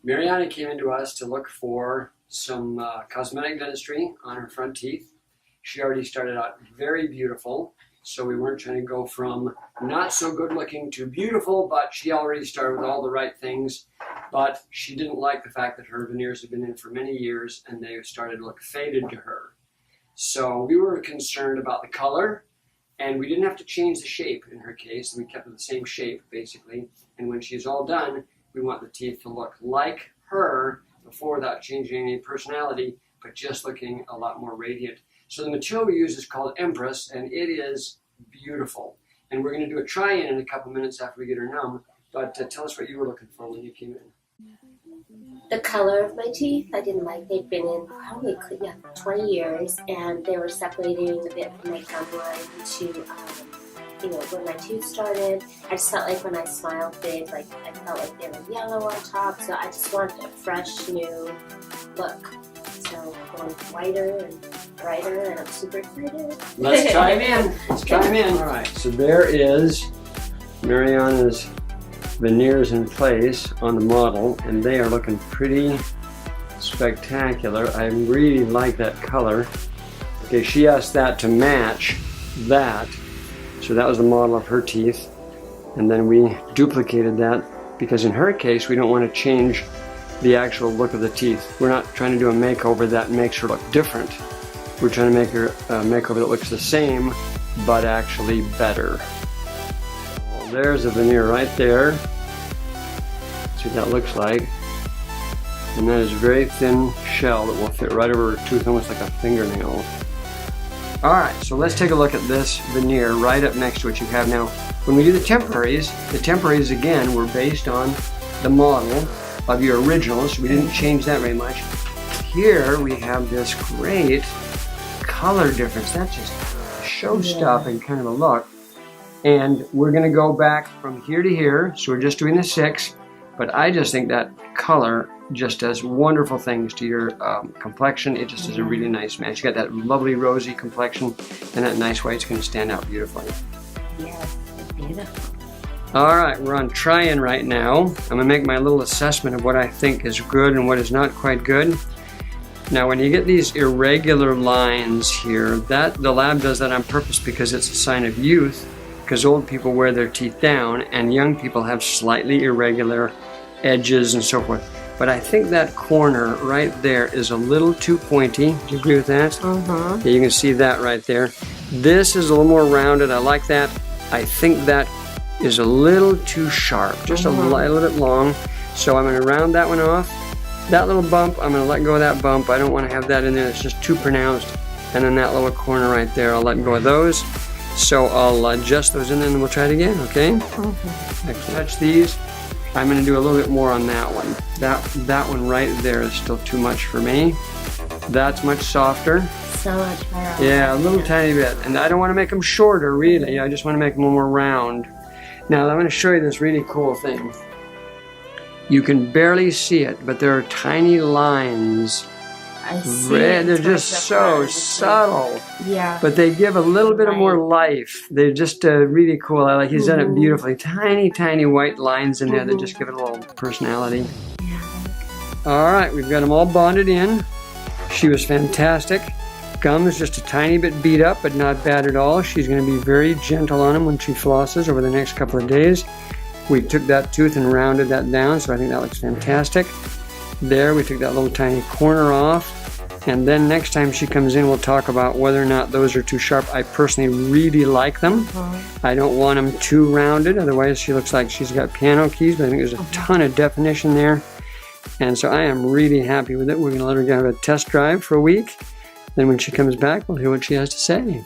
Mariana came into us to look for some cosmetic dentistry on her front teeth. She already started out very beautiful, so we weren't trying to go from not so good looking to beautiful, but she already started with all the right things. But she didn't like the fact that her veneers had been in for many years and they started to look faded to her. So we were concerned about the color, and we didn't have to change the shape in her case. We kept it the same shape, basically. And when she's all done, we want the teeth to look like her before, without changing any personality, but just looking a lot more radiant. So the material we use is called Empress, and it is beautiful. And we're going to do a try-in in a couple minutes after we get her numb. But tell us what you were looking for when you came in. The color of my teeth, I didn't like. They'd been in probably 20 years, and they were separating a bit from my gum line to, where my tooth started. I just felt like when I smiled big, like I felt like they were yellow on top. So I just wanted a fresh, new look. So going whiter and brighter, and I'm super excited. Let's try them in. Let's try them in. All right. So there is Mariana's veneers in place on the model, and they are looking pretty spectacular. I really like that color. Okay, she asked that to match that, so that was the model of her teeth, and then we duplicated that because in her case we don't want to change the actual look of the teeth. We're not trying to do a makeover that makes her look different. We're trying to make her a makeover that looks the same but actually better. There's a veneer right there. See what that looks like. And that is a very thin shell that will fit right over her tooth, almost like a fingernail. Alright, so let's take a look at this veneer right up next to what you have now. When we do the temporaries again were based on the model of your originals. We didn't change that very much. Here we have this great color difference. That's just show-stopping kind of a look. And we're going to go back from here to here, so we're just doing the 6, but I just think that color just does wonderful things to your complexion. It just is a really nice match. You got that lovely rosy complexion, and that nice white's going to stand out beautifully. Yes, it's beautiful. All right, we're on try-in right now. I'm going to make my little assessment of what I think is good and what is not quite good. Now, when you get these irregular lines here, the lab does that on purpose because it's a sign of youth. Because old people wear their teeth down and young people have slightly irregular edges and so forth. But I think that corner right there is a little too pointy. Do you agree with that? Yeah, you can see that right there. This is a little more rounded. I like that. I think that is a little too sharp, just a little bit long. So I'm going to round that one off. That little bump, I'm going to let go of that bump. I don't want to have that in there. It's just too pronounced. And then that little corner right there, I'll let go of those. So I'll adjust those in and then we'll try it again, okay? Touch these. I'm going to do a little bit more on that one. That one right there is still too much for me. That's much softer. So much better. Yeah, a little tiny bit. And I don't want to make them shorter, really. I just want to make them a little more round. Now, I'm going to show you this really cool thing. You can barely see it, but there are tiny lines. I see. They're just so subtle. Yeah. But they give a little bit of more life. They're just really cool. I like he's done it beautifully. Tiny, tiny white lines in there that just give it a little personality. Yeah. All right, we've got them all bonded in. She was fantastic. Gum is just a tiny bit beat up, but not bad at all. She's going to be very gentle on them when she flosses over the next couple of days. We took that tooth and rounded that down, so I think that looks fantastic. There, we took that little tiny corner off. And then next time she comes in, we'll talk about whether or not those are too sharp. I personally really like them. I don't want them too rounded, otherwise she looks like she's got piano keys, but I think there's a ton of definition there. And so I am really happy with it. We're going to let her have a test drive for a week. Then when she comes back, we'll hear what she has to say.